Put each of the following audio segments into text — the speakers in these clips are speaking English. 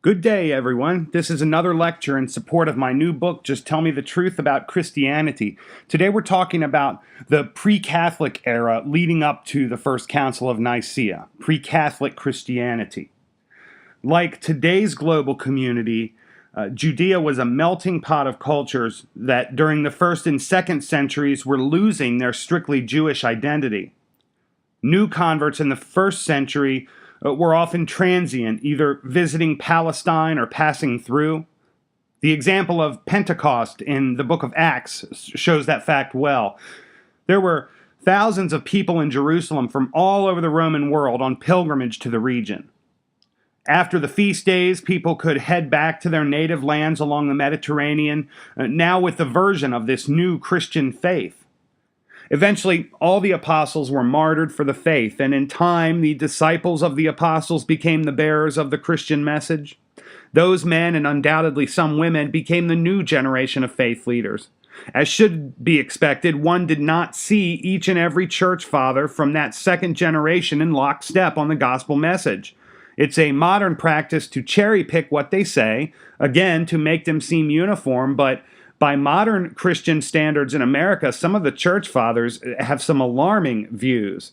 Good day, everyone. This is another lecture in support of my new book, Just Tell Me the Truth About Christianity. Today we're talking about the pre-Catholic era leading up to the First Council of Nicaea, pre-Catholic Christianity. Like today's global community, Judea was a melting pot of cultures that during the first and second centuries were losing their strictly Jewish identity. New converts in the first century were often transient, either visiting Palestine or passing through. The example of Pentecost in the book of Acts shows that fact well. There were thousands of people in Jerusalem from all over the Roman world on pilgrimage to the region. After the feast days, people could head back to their native lands along the Mediterranean, now with the version of this new Christian faith. Eventually, all the apostles were martyred for the faith, and in time, the disciples of the apostles became the bearers of the Christian message. Those men, and undoubtedly some women, became the new generation of faith leaders. As should be expected, one did not see each and every church father from that second generation in lockstep on the gospel message. It's a modern practice to cherry-pick what they say, again, to make them seem uniform, but by modern Christian standards in America, some of the church fathers have some alarming views.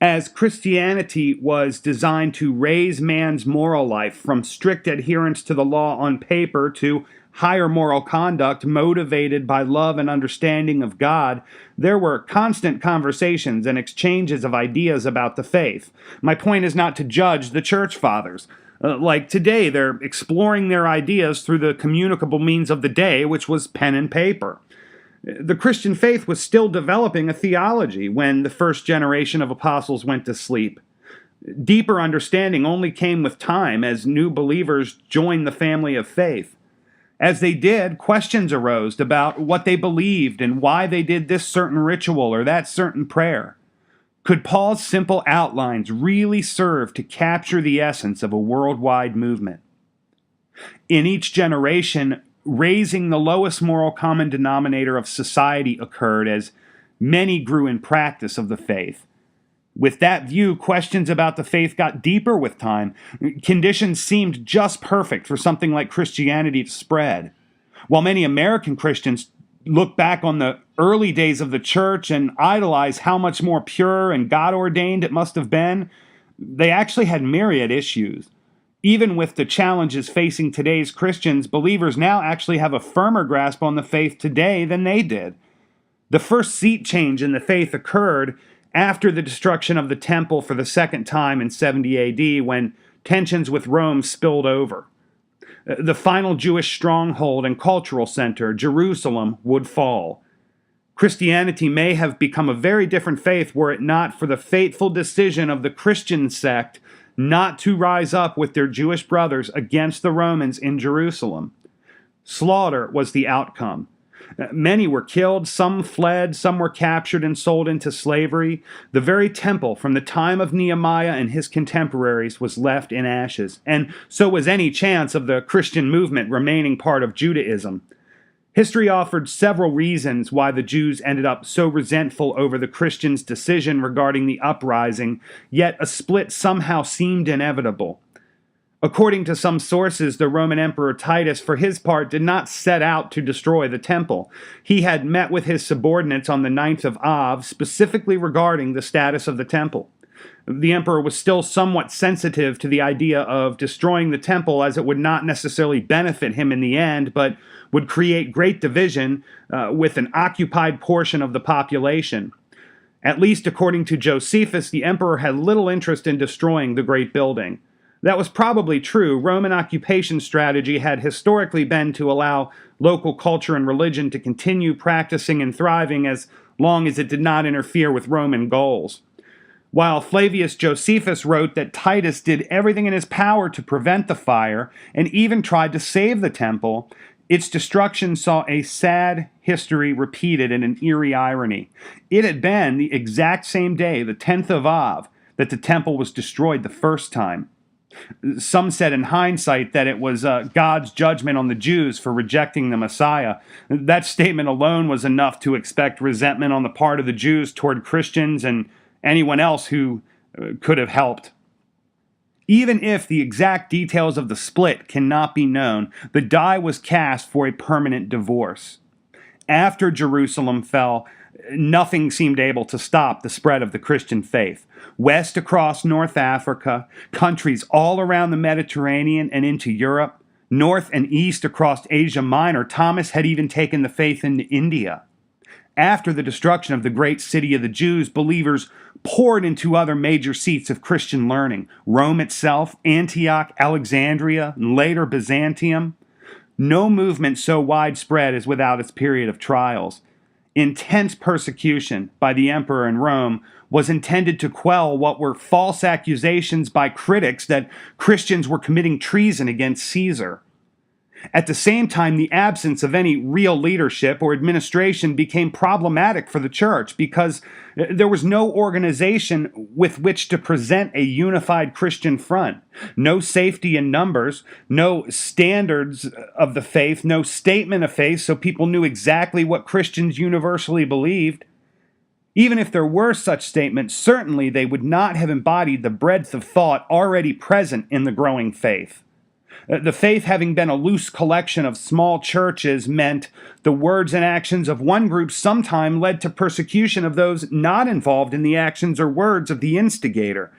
As Christianity was designed to raise man's moral life from strict adherence to the law on paper to higher moral conduct motivated by love and understanding of God, there were constant conversations and exchanges of ideas about the faith. My point is not to judge the church fathers. Like today, they're exploring their ideas through the communicable means of the day, which was pen and paper. The Christian faith was still developing a theology when the first generation of apostles went to sleep. Deeper understanding only came with time as new believers joined the family of faith. As they did, questions arose about what they believed and why they did this certain ritual or that certain prayer. Could Paul's simple outlines really serve to capture the essence of a worldwide movement? In each generation, raising the lowest moral common denominator of society occurred as many grew in practice of the faith. With that view, questions about the faith got deeper with time. Conditions seemed just perfect for something like Christianity to spread. While many American Christians look back on the early days of the church and idolize how much more pure and God-ordained it must have been, they actually had myriad issues. Even with the challenges facing today's Christians, believers now actually have a firmer grasp on the faith today than they did. The first seat change in the faith occurred after the destruction of the temple for the second time in 70 AD, when tensions with Rome spilled over. The final Jewish stronghold and cultural center, Jerusalem, would fall. Christianity may have become a very different faith were it not for the fateful decision of the Christian sect not to rise up with their Jewish brothers against the Romans in Jerusalem. Slaughter was the outcome. Many were killed, some fled, some were captured and sold into slavery. The very temple from the time of Nehemiah and his contemporaries was left in ashes, and so was any chance of the Christian movement remaining part of Judaism. History offered several reasons why the Jews ended up so resentful over the Christians' decision regarding the uprising, yet a split somehow seemed inevitable. According to some sources, the Roman Emperor Titus, for his part, did not set out to destroy the temple. He had met with his subordinates on the 9th of Av, specifically regarding the status of the temple. The emperor was still somewhat sensitive to the idea of destroying the temple, as it would not necessarily benefit him in the end, but would create great division with an occupied portion of the population. At least according to Josephus, the emperor had little interest in destroying the great building. That was probably true. Roman occupation strategy had historically been to allow local culture and religion to continue practicing and thriving as long as it did not interfere with Roman goals. While Flavius Josephus wrote that Titus did everything in his power to prevent the fire and even tried to save the temple, its destruction saw a sad history repeated in an eerie irony. It had been the exact same day, the 10th of Av, that the temple was destroyed the first time. Some said in hindsight that it was God's judgment on the Jews for rejecting the Messiah. That statement alone was enough to expect resentment on the part of the Jews toward Christians and anyone else who could have helped. Even if the exact details of the split cannot be known, the die was cast for a permanent divorce. After Jerusalem fell, nothing seemed able to stop the spread of the Christian faith. West across North Africa, countries all around the Mediterranean and into Europe, north and east across Asia Minor, Thomas had even taken the faith into India. After the destruction of the great city of the Jews, believers poured into other major seats of Christian learning: Rome itself, Antioch, Alexandria, and later Byzantium. No movement so widespread is without its period of trials. Intense persecution by the emperor in Rome was intended to quell what were false accusations by critics that Christians were committing treason against Caesar. At the same time, the absence of any real leadership or administration became problematic for the church because there was no organization with which to present a unified Christian front. No safety in numbers, no standards of the faith, no statement of faith so people knew exactly what Christians universally believed. Even if there were such statements, certainly they would not have embodied the breadth of thought already present in the growing faith. The faith, having been a loose collection of small churches, meant the words and actions of one group sometimes led to persecution of those not involved in the actions or words of the instigator.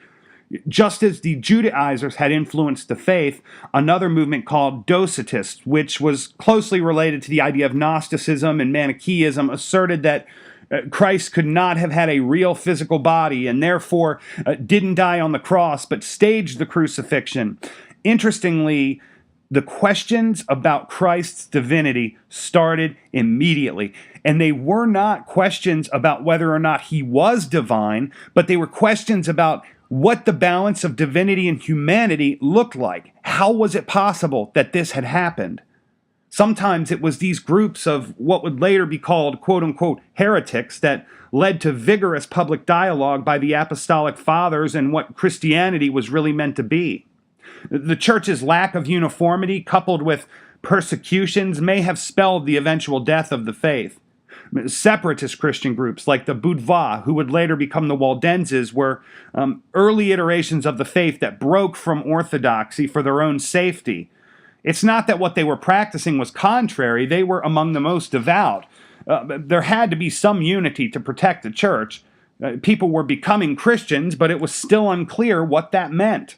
Just as the Judaizers had influenced the faith, another movement called Docetists, which was closely related to the idea of Gnosticism and Manichaeism, asserted that Christ could not have had a real physical body and therefore didn't die on the cross but staged the crucifixion. Interestingly, the questions about Christ's divinity started immediately, and they were not questions about whether or not he was divine, but they were questions about what the balance of divinity and humanity looked like. How was it possible that this had happened? Sometimes it was these groups of what would later be called quote-unquote heretics that led to vigorous public dialogue by the apostolic fathers and what Christianity was really meant to be. The church's lack of uniformity, coupled with persecutions, may have spelled the eventual death of the faith. Separatist Christian groups like the Bouddha, who would later become the Waldenses, were early iterations of the faith that broke from orthodoxy for their own safety. It's not that what they were practicing was contrary, they were among the most devout. There had to be some unity to protect the church. People were becoming Christians, but it was still unclear what that meant.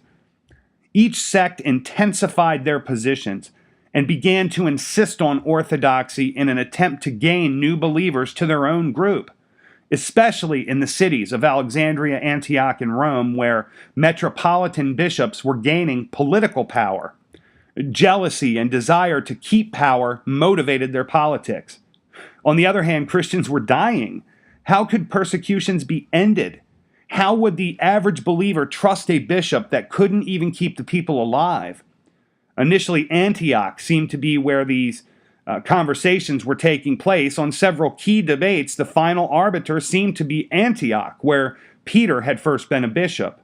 Each sect intensified their positions and began to insist on orthodoxy in an attempt to gain new believers to their own group, especially in the cities of Alexandria, Antioch, and Rome, where metropolitan bishops were gaining political power. Jealousy and desire to keep power motivated their politics. On the other hand, Christians were dying. How could persecutions be ended? How would the average believer trust a bishop that couldn't even keep the people alive? Initially, Antioch seemed to be where these conversations were taking place. On several key debates, the final arbiter seemed to be Antioch, where Peter had first been a bishop.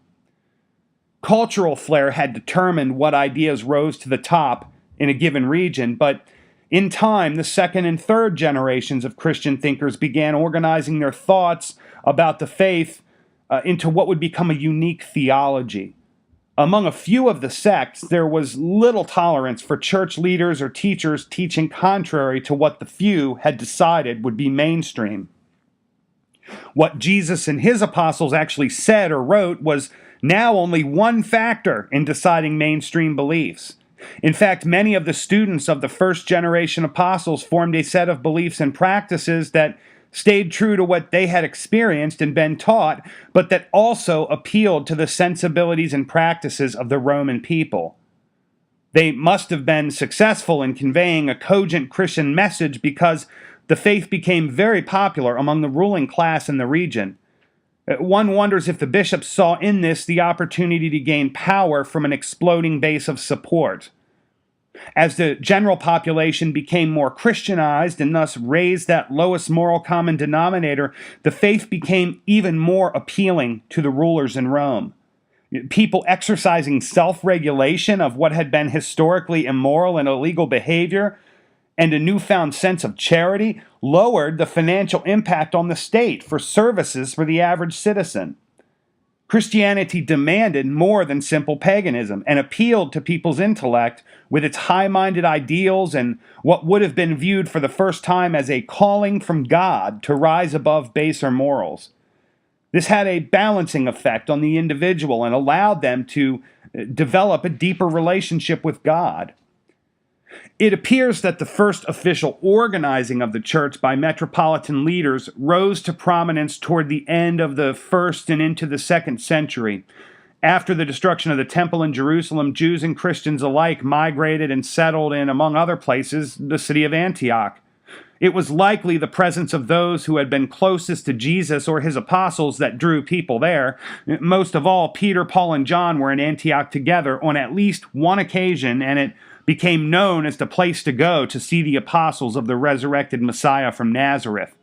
Cultural flair had determined what ideas rose to the top in a given region, but in time, the second and third generations of Christian thinkers began organizing their thoughts about the faith into what would become a unique theology. Among a few of the sects, there was little tolerance for church leaders or teachers teaching contrary to what the few had decided would be mainstream. What Jesus and his apostles actually said or wrote was now only one factor in deciding mainstream beliefs. In fact, many of the students of the first generation apostles formed a set of beliefs and practices that stayed true to what they had experienced and been taught, but that also appealed to the sensibilities and practices of the Roman people. They must have been successful in conveying a cogent Christian message because the faith became very popular among the ruling class in the region. One wonders if the bishops saw in this the opportunity to gain power from an exploding base of support. As the general population became more Christianized and thus raised that lowest moral common denominator, the faith became even more appealing to the rulers in Rome. People exercising self-regulation of what had been historically immoral and illegal behavior and a newfound sense of charity lowered the financial impact on the state for services for the average citizen. Christianity demanded more than simple paganism and appealed to people's intellect with its high-minded ideals and what would have been viewed for the first time as a calling from God to rise above baser morals. This had a balancing effect on the individual and allowed them to develop a deeper relationship with God. It appears that the first official organizing of the church by metropolitan leaders rose to prominence toward the end of the 1st and into the 2nd century. After the destruction of the temple in Jerusalem, Jews and Christians alike migrated and settled in, among other places, the city of Antioch. It was likely the presence of those who had been closest to Jesus or his apostles that drew people there. Most of all, Peter, Paul, and John were in Antioch together on at least one occasion, and it became known as the place to go to see the apostles of the resurrected Messiah from Nazareth.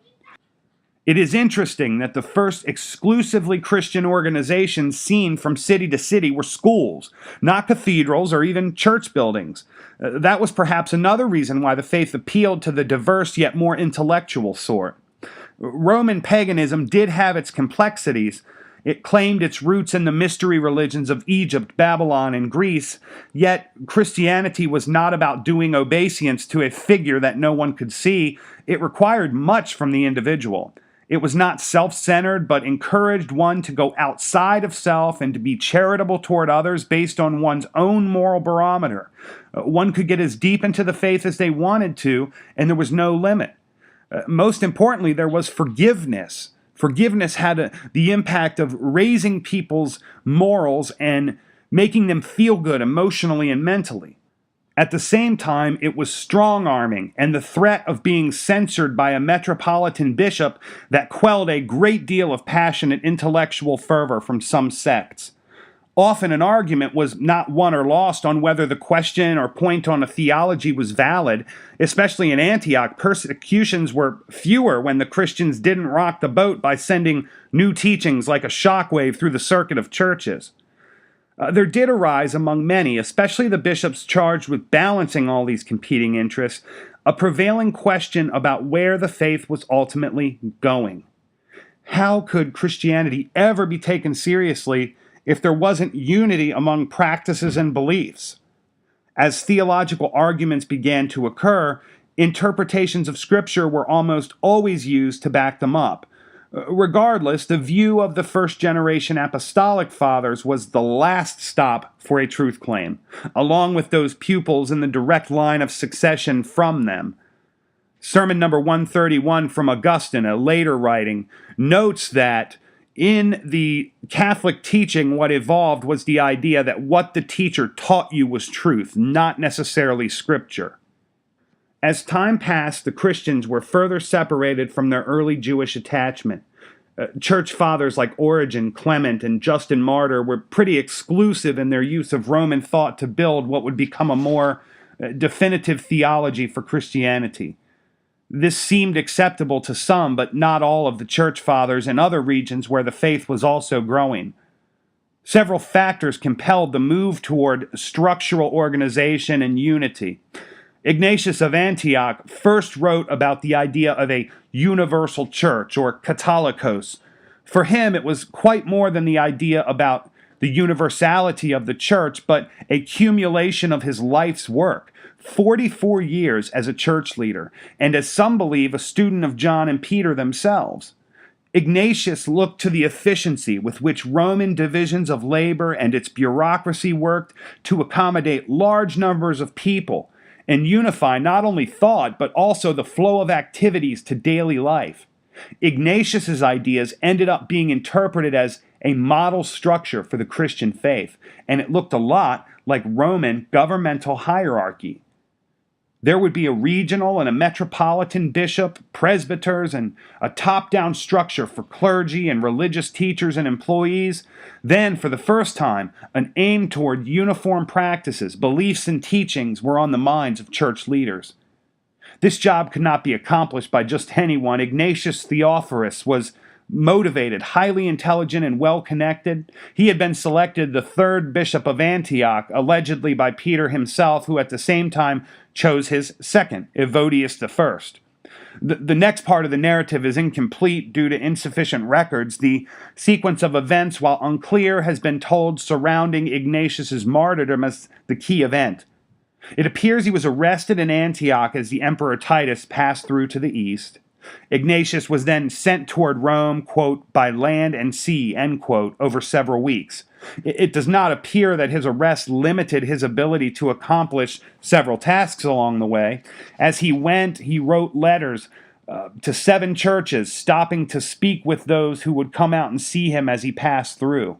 It is interesting that the first exclusively Christian organizations seen from city to city were schools, not cathedrals or even church buildings. That was perhaps another reason why the faith appealed to the diverse yet more intellectual sort. Roman paganism did have its complexities. It claimed its roots in the mystery religions of Egypt, Babylon, and Greece, yet Christianity was not about doing obeisance to a figure that no one could see. It required much from the individual. It was not self-centered, but encouraged one to go outside of self and to be charitable toward others based on one's own moral barometer. One could get as deep into the faith as they wanted to, and there was no limit. Most importantly, there was forgiveness. Forgiveness had the impact of raising people's morals and making them feel good emotionally and mentally. At the same time, it was strong-arming and the threat of being censored by a metropolitan bishop that quelled a great deal of passionate intellectual fervor from some sects. Often an argument was not won or lost on whether the question or point on a theology was valid. Especially in Antioch, persecutions were fewer when the Christians didn't rock the boat by sending new teachings like a shockwave through the circuit of churches. There did arise among many, especially the bishops charged with balancing all these competing interests, a prevailing question about where the faith was ultimately going. How could Christianity ever be taken seriously if there wasn't unity among practices and beliefs? As theological arguments began to occur, interpretations of Scripture were almost always used to back them up. Regardless, the view of the first-generation apostolic fathers was the last stop for a truth claim, along with those pupils in the direct line of succession from them. Sermon number 131 from Augustine, a later writing, notes that in the Catholic teaching, what evolved was the idea that what the teacher taught you was truth, not necessarily Scripture. As time passed, the Christians were further separated from their early Jewish attachment. Church fathers like Origen, Clement, and Justin Martyr were pretty exclusive in their use of Roman thought to build what would become a more definitive theology for Christianity. This seemed acceptable to some, but not all of the church fathers in other regions where the faith was also growing. Several factors compelled the move toward structural organization and unity. Ignatius of Antioch first wrote about the idea of a universal church, or katolikos. For him, it was quite more than the idea about the universality of the church, but a cumulation of his life's work. 44 years as a church leader, and as some believe, a student of John and Peter themselves. Ignatius looked to the efficiency with which Roman divisions of labor and its bureaucracy worked to accommodate large numbers of people and unify not only thought, but also the flow of activities to daily life. Ignatius's ideas ended up being interpreted as a model structure for the Christian faith, and it looked a lot like Roman governmental hierarchy. There would be a regional and a metropolitan bishop, presbyters, and a top-down structure for clergy and religious teachers and employees. Then, for the first time, an aim toward uniform practices, beliefs, and teachings were on the minds of church leaders. This job could not be accomplished by just anyone. Ignatius Theophorus was motivated, highly intelligent, and well-connected. He had been selected the third bishop of Antioch, allegedly by Peter himself, who at the same time chose his second, Evodius I. The next part of the narrative is incomplete due to insufficient records. The sequence of events, while unclear, has been told surrounding Ignatius's martyrdom as the key event. It appears he was arrested in Antioch as the Emperor Titus passed through to the east. Ignatius was then sent toward Rome, quote, by land and sea, end quote, over several weeks. It does not appear that his arrest limited his ability to accomplish several tasks along the way. As he went, he wrote letters to 7 churches, stopping to speak with those who would come out and see him as he passed through.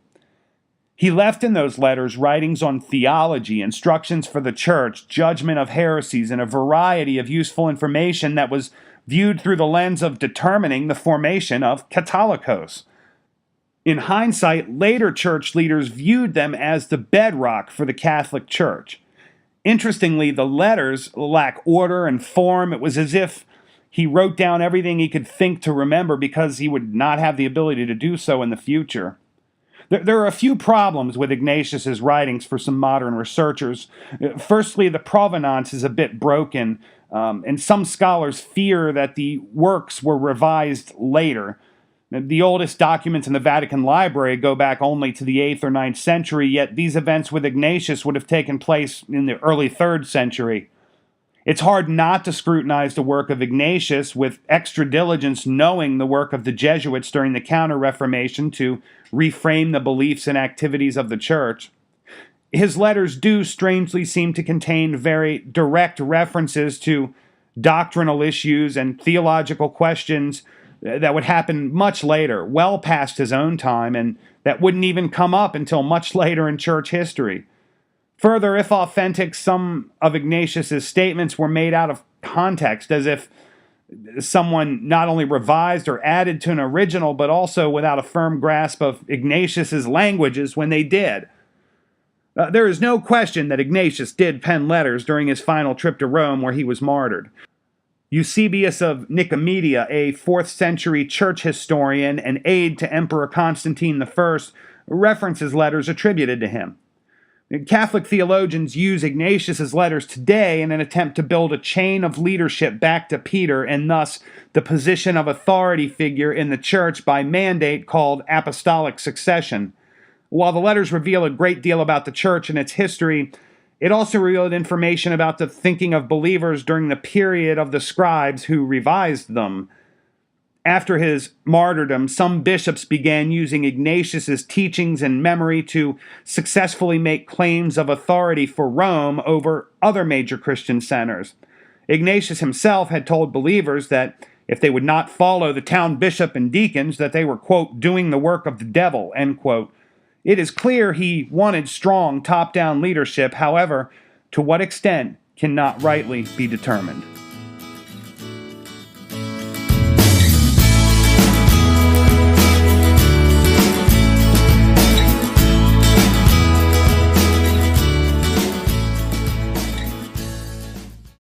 He left in those letters writings on theology, instructions for the church, judgment of heresies, and a variety of useful information that was viewed through the lens of determining the formation of Catholicos. In hindsight, later church leaders viewed them as the bedrock for the Catholic Church. Interestingly, the letters lack order and form. It was as if he wrote down everything he could think to remember because he would not have the ability to do so in the future. There are a few problems with Ignatius's writings for some modern researchers. Firstly, the provenance is a bit broken, and some scholars fear that the works were revised later. The oldest documents in the Vatican Library go back only to the 8th or 9th century, yet these events with Ignatius would have taken place in the early 3rd century. It's hard not to scrutinize the work of Ignatius with extra diligence, knowing the work of the Jesuits during the Counter-Reformation to reframe the beliefs and activities of the Church. His letters do strangely seem to contain very direct references to doctrinal issues and theological questions that would happen much later, well past his own time, and that wouldn't even come up until much later in church history. Further, if authentic, some of Ignatius's statements were made out of context, as if someone not only revised or added to an original, but also without a firm grasp of Ignatius's languages when they did. There is no question that Ignatius did pen letters during his final trip to Rome where he was martyred. Eusebius of Nicomedia, a 4th century church historian and aide to Emperor Constantine I, references letters attributed to him. Catholic theologians use Ignatius's letters today in an attempt to build a chain of leadership back to Peter and thus the position of authority figure in the church by mandate called apostolic succession. While the letters reveal a great deal about the church and its history, it also revealed information about the thinking of believers during the period of the scribes who revised them. After his martyrdom, some bishops began using Ignatius's teachings and memory to successfully make claims of authority for Rome over other major Christian centers. Ignatius himself had told believers that if they would not follow the town bishop and deacons, that they were, quote, doing the work of the devil, end quote. It is clear he wanted strong top-down leadership. However, to what extent cannot rightly be determined.